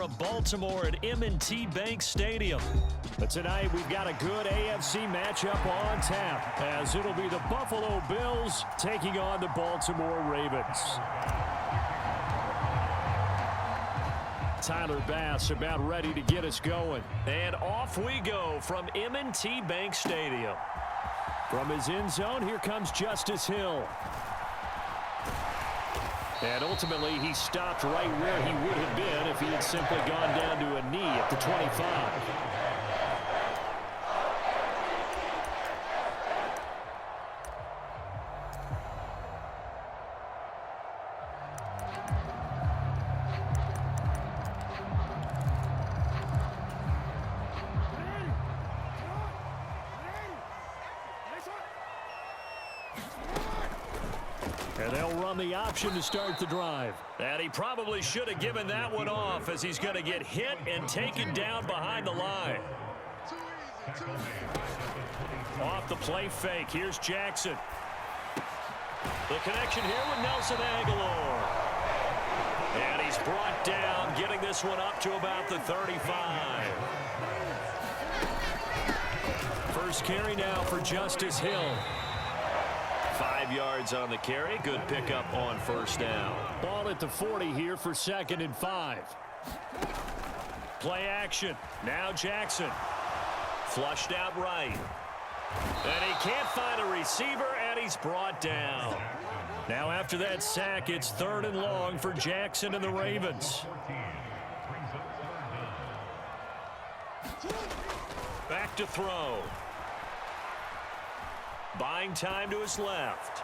Of Baltimore at M&T Bank Stadium. But tonight we've got a good AFC matchup on tap, as it'll be the Buffalo Bills taking on the Baltimore Ravens. Tyler Bass about ready to get us going. And off we go from M&T Bank Stadium. From his end zone, here comes Justice Hill. And ultimately, he stopped right where he would have been if he had simply gone down to a knee at the 25. And they'll run the option to start the drive. And he probably should have given that one off, as he's going to get hit and taken down behind the line. Off the play fake. Here's Jackson. The connection here with Nelson Aguilar. And he's brought down, getting this one up to about the 35. First carry now for Justice Hill. 5 yards on the carry. Good pickup on first down. Ball at the 40 here for 2nd and 5. Play action. Now Jackson. Flushed out right. And he can't find a receiver, and he's brought down. Now after that sack, it's 3rd and long for Jackson and the Ravens. Back to throw. Buying time to his left.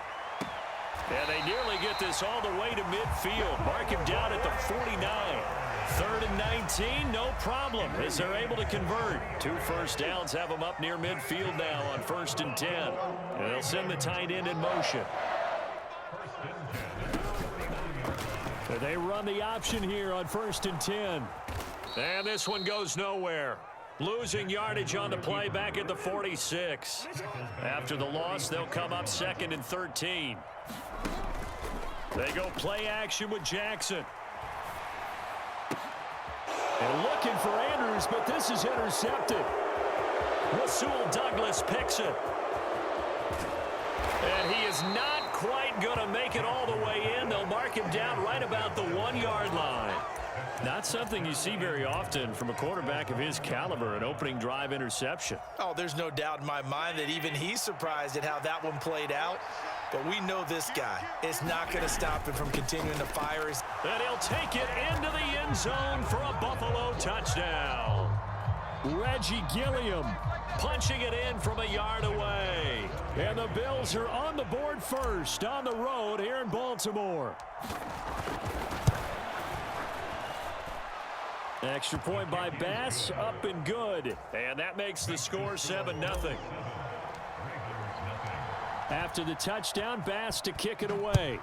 And they nearly get this all the way to midfield. Mark him down at the 49. 3rd and 19, no problem, as they're able to convert. 2 first downs have them up near midfield now on 1st and 10. And they'll send the tight end in motion. And they run the option here on 1st and 10. And this one goes nowhere. Losing yardage on the play back at the 46. After the loss, they'll come up 2nd and 13. They go play action with Jackson. And looking for Andrews, but this is intercepted. Rasul Douglas picks it. And he is not quite going to make it all the way in. They'll mark him down right about the 1-yard line. Not something you see very often from a quarterback of his caliber, an opening drive interception. Oh, there's no doubt in my mind that even he's surprised at how that one played out. But we know this guy is not going to stop him from continuing to fire. And he'll take it into the end zone for a Buffalo touchdown. Reggie Gilliam punching it in from a yard away. And the Bills are on the board first on the road here in Baltimore. Extra point by Bass, up and good. And that makes the score 7-0. After the touchdown, Bass to kick it away.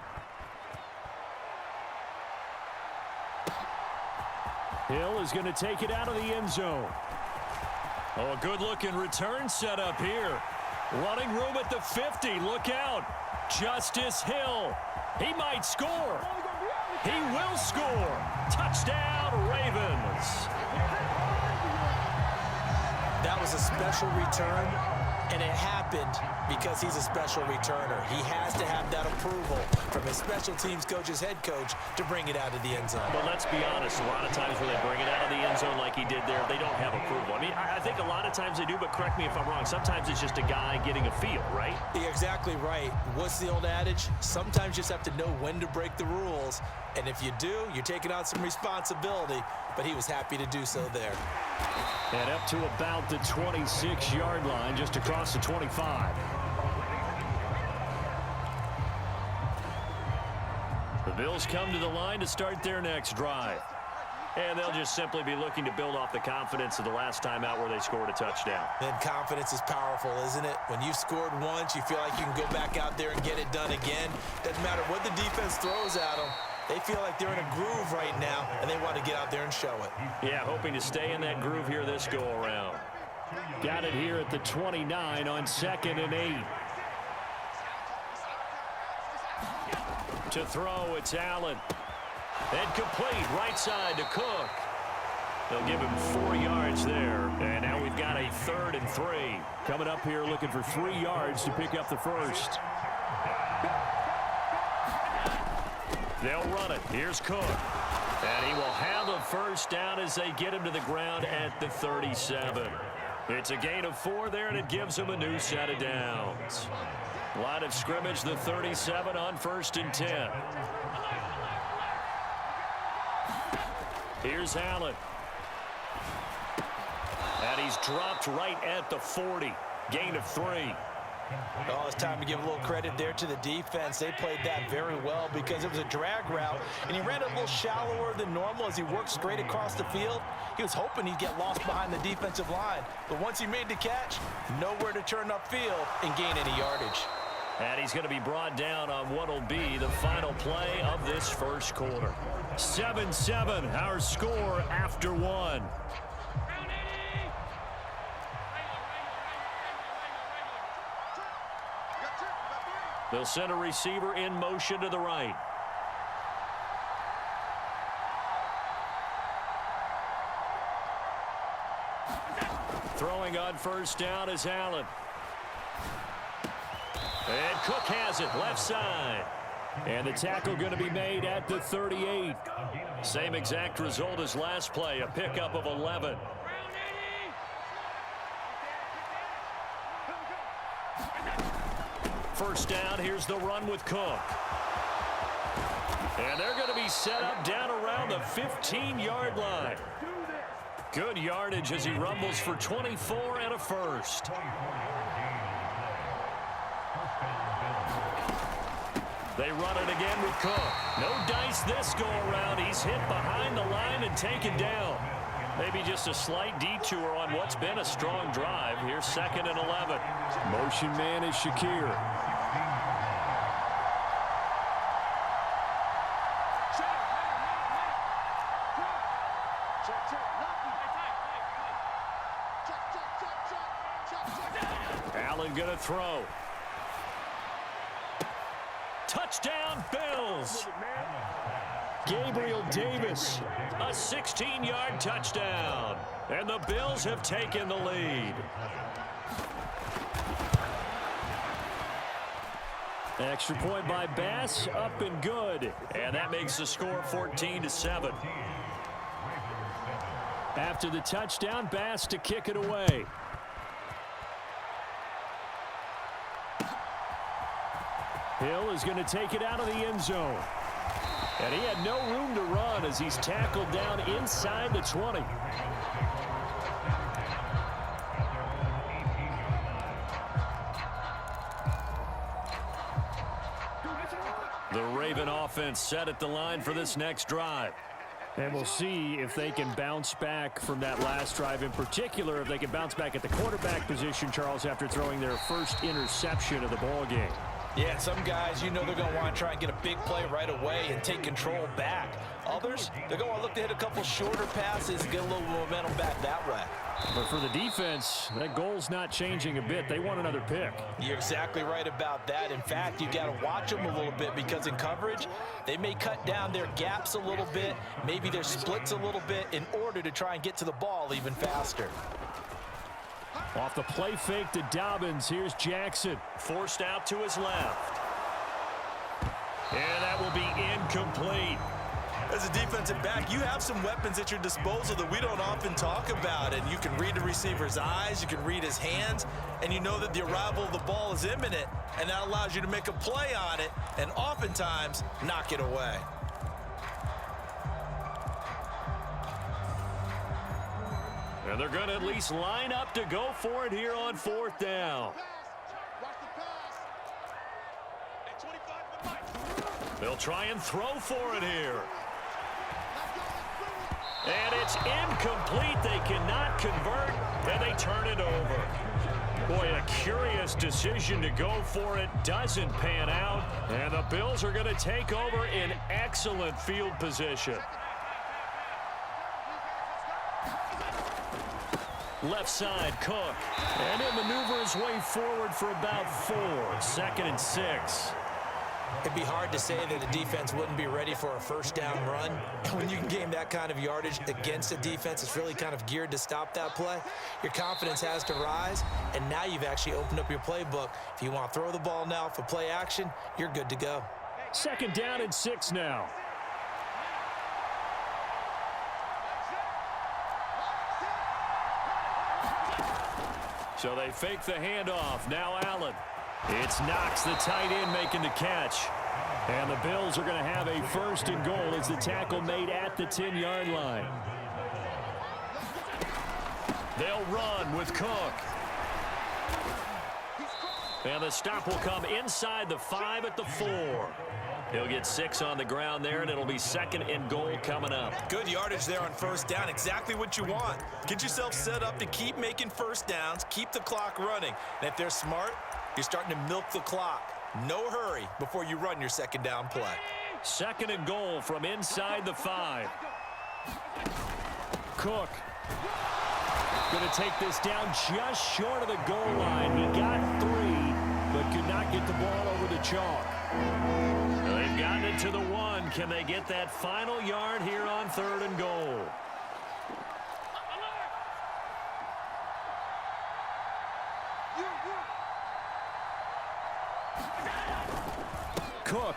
Hill is going to take it out of the end zone. Oh, a good-looking return set up here. Running room at the 50. Look out. Justice Hill. He might score. He will score. Touchdown, Ravens. That was a special return, and it happened because he's a special returner. He has to have that approval from his special teams coach's head coach to bring it out of the end zone. Well, let's be honest. A lot of times when they bring it out of the end zone like he did there, they don't have approval. I mean, I think a lot of times they do, but correct me if I'm wrong. Sometimes it's just a guy getting a feel, right? You're exactly right. What's the old adage? Sometimes you just have to know when to break the rules. And if you do, you're taking on some responsibility. But he was happy to do so there. And up to about the 26-yard line, just across the 25. The Bills come to the line to start their next drive. And they'll just simply be looking to build off the confidence of the last time out where they scored a touchdown. And confidence is powerful, isn't it? When you've scored once, you feel like you can go back out there and get it done again. Doesn't matter what the defense throws at them. They feel like they're in a groove right now, and they want to get out there and show it. Yeah, hoping to stay in that groove here this go-around. Got it here at the 29 on 2nd and 8. To throw, it's Allen. And complete, right side to Cook. They'll give him 4 yards there. And now we've got a 3rd and 3. Coming up here looking for 3 yards to pick up the first. They'll run it. Here's Cook. And he will have a first down as they get him to the ground at the 37. It's a gain of 4 there, and it gives him a new set of downs. Line of scrimmage, the 37 on 1st and 10. Here's Allen. And he's dropped right at the 40. Gain of 3. Oh, it's time to give a little credit there to the defense. They played that very well because it was a drag route, and he ran it a little shallower than normal as he worked straight across the field. He was hoping he'd get lost behind the defensive line, but once he made the catch, nowhere to turn upfield and gain any yardage. And he's going to be brought down on what will be the final play of this first quarter. 7-7, our score after 1. They'll send a receiver in motion to the right. Throwing on first down is Allen. And Cook has it left side. And the tackle going to be made at the 38. Same exact result as last play, a pickup of 11. First down, here's the run with Cook. And they're going to be set up down around the 15-yard line. Good yardage as he rumbles for 24 and a first. They run it again with Cook. No dice this go around. He's hit behind the line and taken down. Maybe just a slight detour on what's been a strong drive. Here's 2nd and 11. Motion man is Shakir. Allen gonna throw. Touchdown, Bills. Gabriel Davis, a 16-yard touchdown. And the Bills have taken the lead. Extra point by Bass, up and good. And that makes the score 14-7. After the touchdown, Bass to kick it away. Hill is going to take it out of the end zone. And he had no room to run as he's tackled down inside the 20. The Raven offense set at the line for this next drive. And we'll see if they can bounce back from that last drive. In particular, if they can bounce back at the quarterback position, Charles, after throwing their first interception of the ball game. Yeah, some guys, you know they're going to want to try and get a big play right away and take control back. Others, they're going to look to hit a couple shorter passes and get a little momentum back that way. But for the defense, that goal's not changing a bit. They want another pick. You're exactly right about that. In fact, you got to watch them a little bit because in coverage, they may cut down their gaps a little bit, maybe their splits a little bit in order to try and get to the ball even faster. Off the play fake to Dobbins. Here's Jackson. Forced out to his left. And that will be incomplete. As a defensive back, you have some weapons at your disposal that we don't often talk about. And you can read the receiver's eyes, you can read his hands, and you know that the arrival of the ball is imminent. And that allows you to make a play on it and oftentimes knock it away. And they're going to at least line up to go for it here on 4th down. They'll try and throw for it here. And it's incomplete. They cannot convert, and they turn it over. Boy, a curious decision to go for it. Doesn't pan out, and the Bills are going to take over in excellent field position. Left side, Cook. And he'll maneuver his way forward for about 4. 2nd and 6. It'd be hard to say that the defense wouldn't be ready for a first down run. When you can gain that kind of yardage against a defense that's really kind of geared to stop that play, your confidence has to rise, and now you've actually opened up your playbook. If you want to throw the ball now for play action, you're good to go. 2nd down and 6 now. So they fake the handoff. Now Allen. It's Knox, the tight end, making the catch. And the Bills are going to have a 1st and goal as the tackle made at the 10-yard line. They'll run with Cook. And the stop will come inside the 5 at the 4. He'll get 6 on the ground there, and it'll be 2nd and goal coming up. Good yardage there on 1st down. Exactly what you want. Get yourself set up to keep making 1st downs, keep the clock running. And if they're smart, you're starting to milk the clock. No hurry before you run your 2nd down play. 2nd and goal from inside the 5. Cook going to take this down just short of the goal line. He got 3, but could not get the ball over the chalk. They've gotten it to the 1. Can they get that final yard here on 3rd and goal? Cook.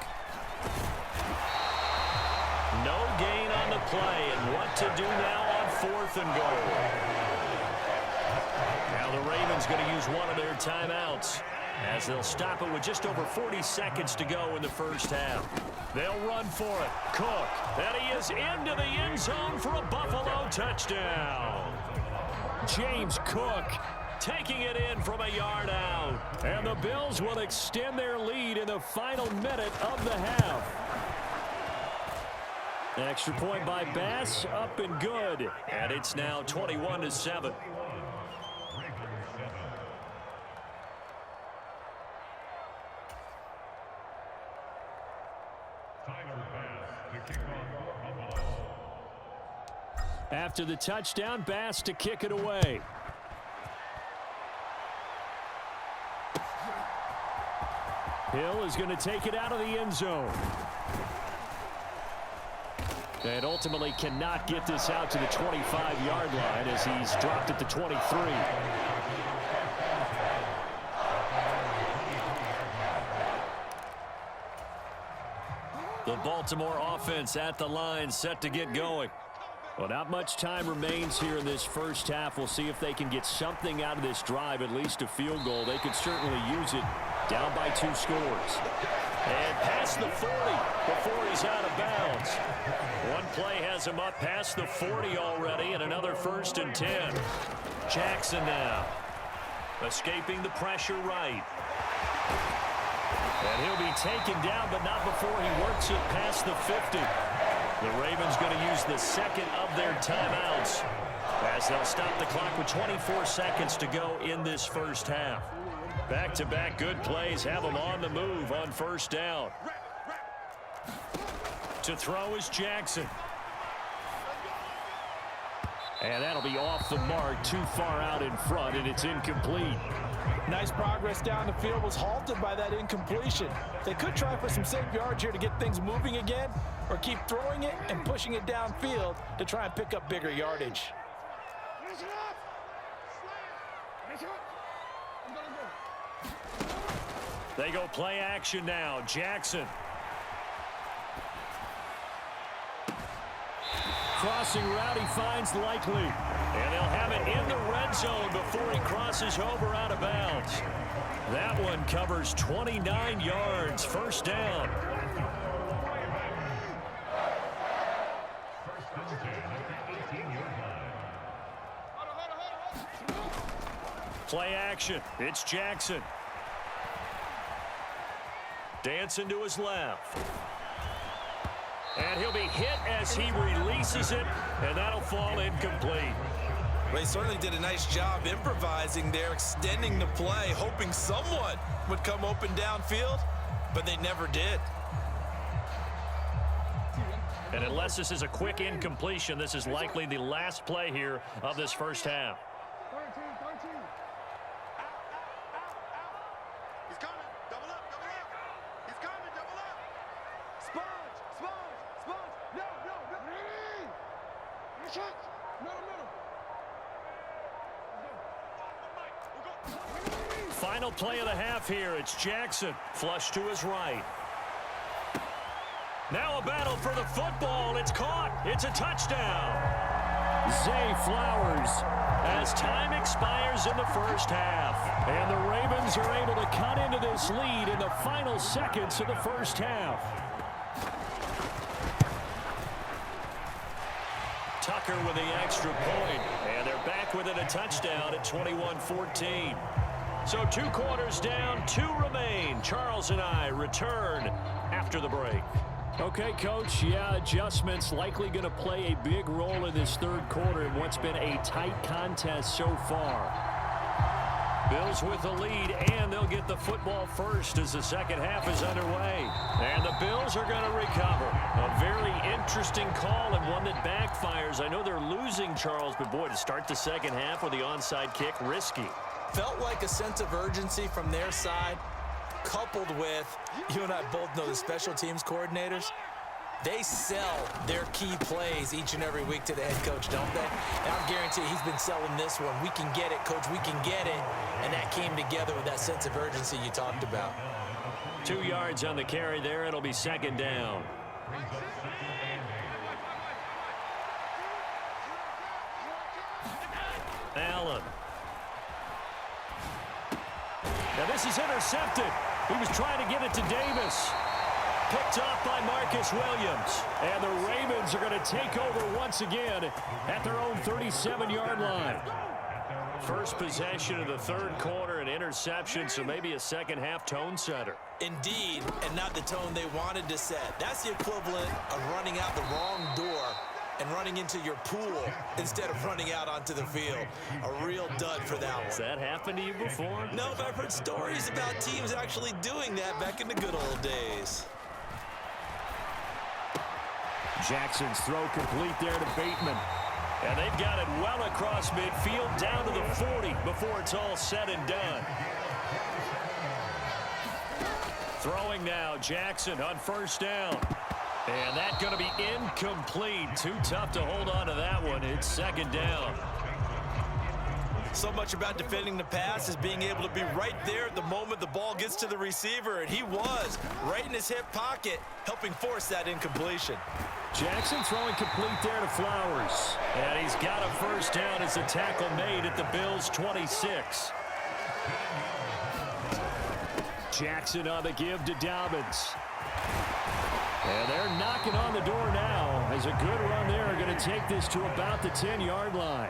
No gain on the play, and what to do now on 4th and goal. Now the Ravens going to use one of their timeouts as they'll stop it with just over 40 seconds to go in the 1st half. They'll run for it. Cook. And he is into the end zone for a Buffalo touchdown. James Cook taking it in from a yard out. And the Bills will extend their lead in the final minute of the half. Extra point by Bass, up and good. And it's now 21-7. After the touchdown, Bass to kick it away. Hill is going to take it out of the end zone. And ultimately cannot get this out to the 25-yard line as he's dropped at the 23. The Baltimore offense at the line, set to get going. Well, not much time remains here in this 1st half. We'll see if they can get something out of this drive, at least a field goal. They could certainly use it, down by 2 scores. And past the 40 before he's out of bounds. One play has him up past the 40 already, and another 1st and 10. Jackson now, escaping the pressure right. And he'll be taken down, but not before he works it past the 50. The Ravens going to use the 2nd of their timeouts as they'll stop the clock with 24 seconds to go in this 1st half. Back-to-back good plays have them on the move on 1st down. To throw is Jackson. And that'll be off the mark, too far out in front, and it's incomplete. Nice progress down the field, was halted by that incompletion. They could try for some safe yards here to get things moving again, or keep throwing it and pushing it downfield to try and pick up bigger yardage. They go play action now. Jackson. Crossing route, he finds Likely. And they'll have it in the red zone before he crosses over out of bounds. That one covers 29 yards. 1st down. Play action. It's Jackson. Dancing to his left. And he'll be hit as he releases it, and that'll fall incomplete. Well, he certainly did a nice job improvising there, extending the play, hoping someone would come open downfield, but they never did. And unless this is a quick incompletion, this is likely the last play here of this 1st half. He's coming. Double up. He's coming. Double up. Final play of the half here. It's Jackson. Flush to his right. Now a battle for the football. It's caught. It's a touchdown. Zay Flowers as time expires in the first half. And the Ravens are able to cut into this lead in the final seconds of the first half. Tucker with the extra point. And they're back within a touchdown at 21-14. So 2 quarters down, 2 remain. Charles and I return after the break. Okay, Coach, yeah, adjustments likely going to play a big role in this third quarter in what's been a tight contest so far. Bills with the lead, and they'll get the football first as the second half is underway. And the Bills are going to recover. A very interesting call and one that backfires. I know they're losing, Charles, but boy, to start the second half with the onside kick, risky. Felt like a sense of urgency from their side, coupled with, you and I both know the special teams coordinators, they sell their key plays each and every week to the head coach, don't they? And I'll guarantee he's been selling this one. We can get it, coach, we can get it. And that came together with that sense of urgency you talked about. 2 yards on the carry there. It'll be second down. Allen. Now this is intercepted. He was trying to get it to Davis. Picked off by Marcus Williams. And the Ravens are going to take over once again at their own 37-yard line. First possession of the third quarter, an interception, so maybe a second-half tone setter. Indeed, and not the tone they wanted to set. That's the equivalent of running out the wrong door and running into your pool instead of running out onto the field. A real dud for that one. Has that happened to you before? No, but I've heard stories about teams actually doing that back in the good old days. Jackson's throw complete there to Bateman. And they've got it well across midfield down to the 40 before it's all said and done. Throwing now, Jackson on first down. And that's going to be incomplete. Too tough to hold on to that one. It's second down. So much about defending the pass is being able to be right there at the moment the ball gets to the receiver, and he was right in his hip pocket, helping force that incompletion. Jackson throwing complete there to Flowers. And he's got a first down as the tackle made at the Bills' 26. Jackson on the give to Dobbins. And they're knocking on the door now as a good run there are going to take this to about the 10-yard line.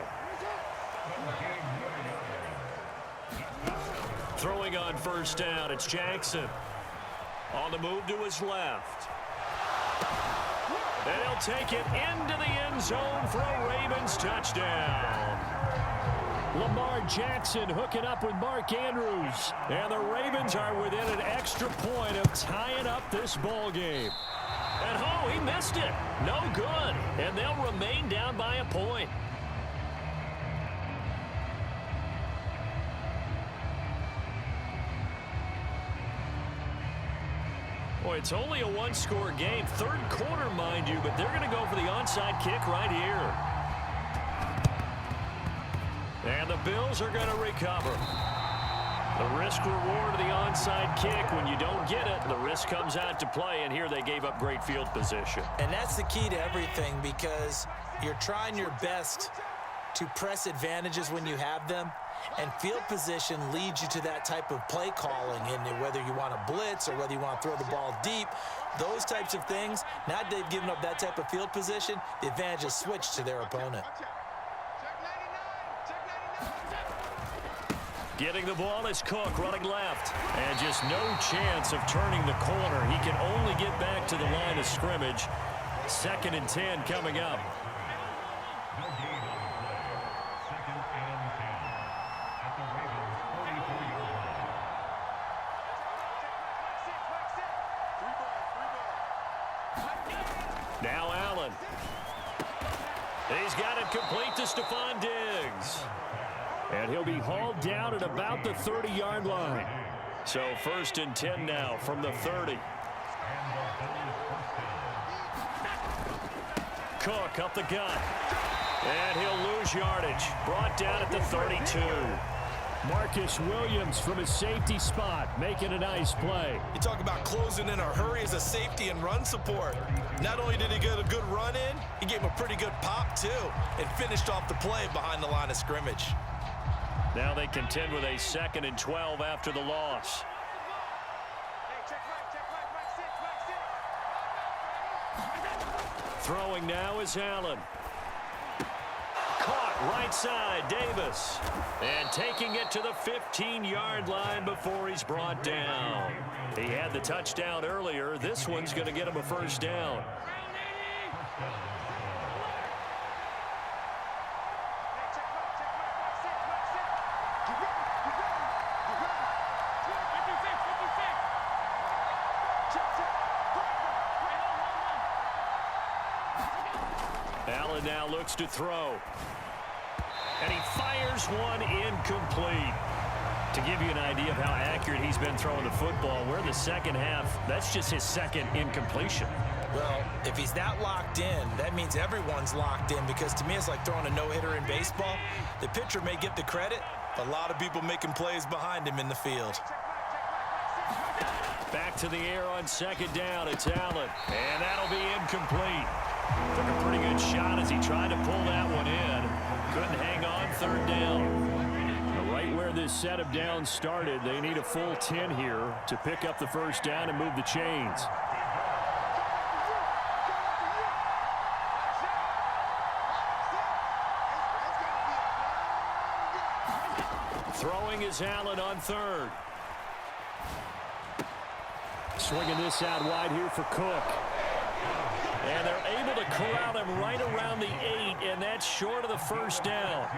Throwing on first down, it's Jackson. On the move to his left. And he'll take it into the end zone for a Ravens touchdown. Lamar Jackson hooking up with Mark Andrews. And the Ravens are within an extra point of tying up this ball game. And oh, he missed it. No good. And they'll remain down by a point. Boy, it's only a one-score game. Third quarter, mind you, but they're going to go for the onside kick right here. And the Bills are going to recover. The risk-reward of the onside kick, when you don't get it, the risk comes out to play, and here they gave up great field position. And that's the key to everything, because you're trying your best to press advantages when you have them, and field position leads you to that type of play calling, and whether you want to blitz or whether you want to throw the ball deep, those types of things, now that they've given up that type of field position, the advantage is switched to their opponent. Getting the ball is Cook running left. And just no chance of turning the corner. He can only get back to the line of scrimmage. 2nd and 10 coming up. Now Allen. He's got it complete to Stephon Diggs. And he'll be hauled down at about the 30-yard line. So 1st and 10 now from the 30. Cook up the gut. And he'll lose yardage. Brought down at the 32. Marcus Williams from his safety spot making a nice play. You talk about closing in a hurry as a safety and run support. Not only did he get a good run in, he gave him a pretty good pop too and finished off the play behind the line of scrimmage. Now they contend with a 2nd and 12 after the loss. Throwing now is Allen. Caught right side, Davis. And taking it to the 15-yard line before he's brought down. He had the touchdown earlier. This one's going to get him a first down. Allen now looks to throw. And he fires one incomplete. To give you an idea of how accurate he's been throwing the football, we're in the second half. That's just his 2nd incompletion. Well, if he's not locked in, that means everyone's locked in, because to me it's like throwing a no-hitter in baseball. The pitcher may get the credit, but a lot of people making plays behind him in the field. Back to the air on 2nd down. It's Allen. And that'll be incomplete. Took a pretty good shot as he tried to pull that one in. Couldn't hang on 3rd down. Right where this set of downs started, they need a full 10 here to pick up the first down and move the chains. Throwing is Allen on 3rd. Swinging this out wide here for Cook. And they're able to corral him right around the 8, and that's short of the first down.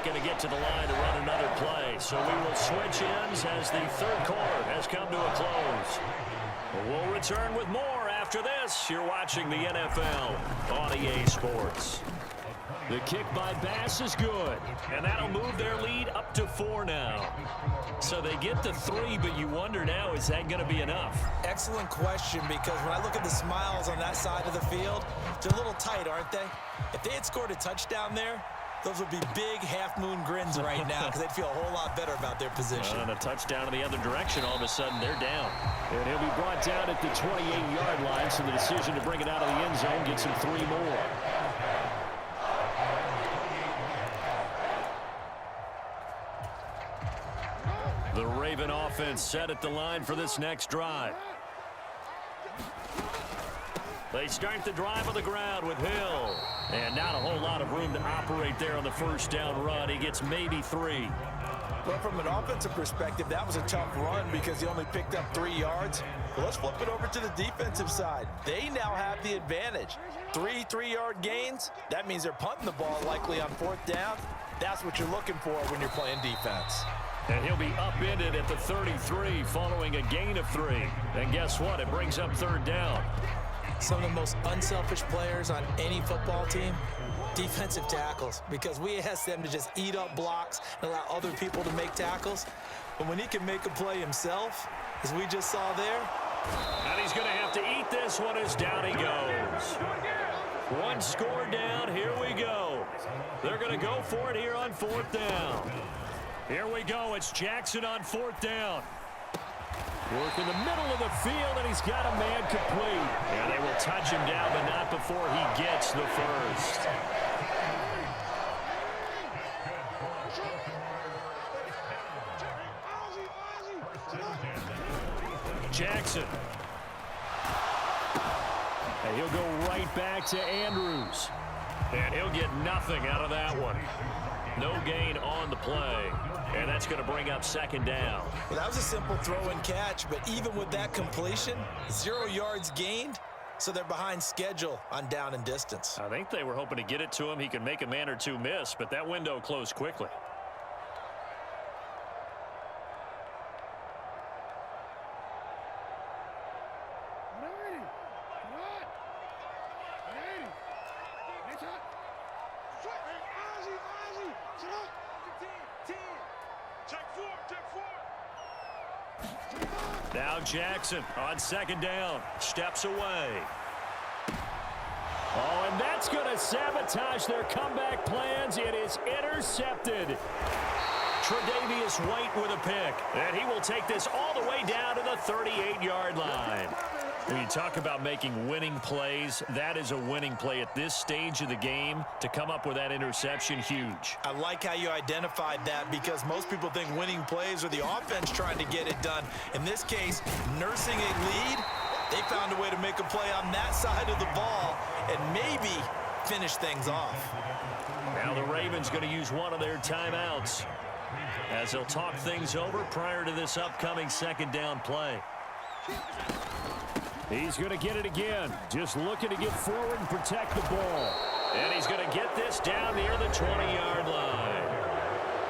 Going to get to the line to run another play. So we will switch ends as the 3rd quarter has come to a close. We'll return with more after this. You're watching the NFL on EA Sports. The kick by Bass is good, and that'll move their lead up to 4 now. So they get to 3, but you wonder now, is that going to be enough? Excellent question, because when I look at the smiles on that side of the field, they're a little tight, aren't they? If they had scored a touchdown there, those would be big half-moon grins right now, because they'd feel a whole lot better about their position. And a touchdown in the other direction, all of a sudden they're down. And he'll be brought down at the 28-yard line, so the decision to bring it out of the end zone gets him 3 more. The Raven offense set at the line for this next drive. They start the drive on the ground with Hill. And not a whole lot of room to operate there on the first down run. He gets maybe 3. Well, from an offensive perspective, that was a tough run because he only picked up 3 yards. Well, let's flip it over to the defensive side. They now have the advantage. 3 3-yard gains. That means they're punting the ball likely on 4th down. That's what you're looking for when you're playing defense. And he'll be upended at the 33 following a gain of 3. And guess what? It brings up 3rd down. Some of the most unselfish players on any football team, defensive tackles, because we ask them to just eat up blocks and allow other people to make tackles. But when he can make a play himself, as we just saw there. And he's going to have to eat this one as down he goes. 1 score down. Here we go. They're going to go for it here on 4th down. Here we go. It's Jackson on 4th down. Work in the middle of the field, and he's got a man complete. And they will touch him down, but not before he gets the first. Jackson. And he'll go right back to Andrews. And he'll get nothing out of that one. No gain on the play. And that's going to bring up 2nd down. Well, that was a simple throw and catch, but even with that completion, 0 yards gained, so they're behind schedule on down and distance. I think they were hoping to get it to him. He could make a man or two miss, but that window closed quickly. Now Jackson on second down. Steps away. Oh, and that's going to sabotage their comeback plans. It is intercepted. Tre'Davious White with a pick. And he will take this all the way down to the 38-yard line. When you talk about making winning plays, that is a winning play at this stage of the game. To come up with that interception, huge. I like how you identified that, because most people think winning plays are the offense trying to get it done. In this case, nursing a lead, they found a way to make a play on that side of the ball and maybe finish things off. Now the Ravens going to use one of their timeouts as they'll talk things over prior to this upcoming second down play. He's going to get it again. Just looking to get forward and protect the ball. And he's going to get this down near the 20-yard line.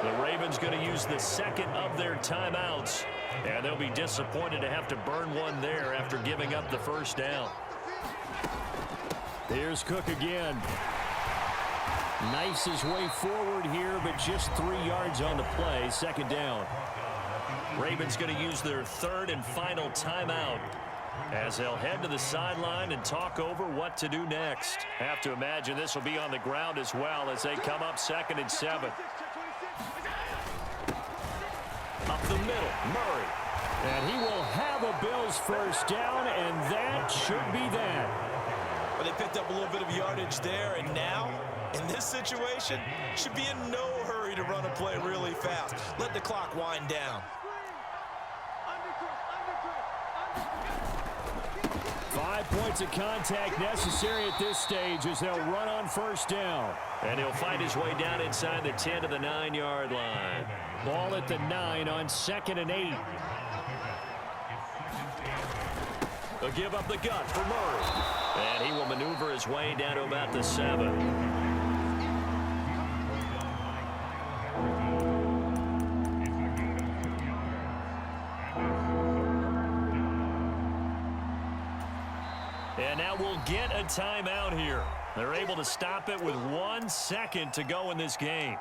The Ravens going to use the second of their timeouts. And they'll be disappointed to have to burn one there after giving up the first down. Here's Cook again. Knifes his way forward here, but just 3 yards on the play. Second down. Ravens going to use their third and final timeout as they'll head to the sideline and talk over what to do next. Have to imagine this will be on the ground as well as they come up 2nd and 7. Up the middle, Murray. And he will have a Bills first down, and that should be that. Well, they picked up a little bit of yardage there, and now, in this situation, should be in no hurry to run a play really fast. Let the clock wind down. 5 points of contact necessary at this stage as they'll run on first down. And he'll find his way down inside the 10 to the 9-yard line. Ball at the 9 on 2nd and 8. They'll give up the gut for Murray. And he will maneuver his way down to about the 7. And now we'll get a timeout here. They're able to stop it with 1 second to go in this game.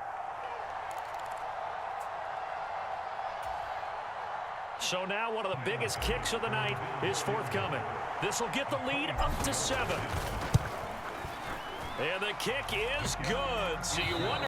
So now one of the biggest kicks of the night is forthcoming. This will get the lead up to 7. And the kick is good. So you wonder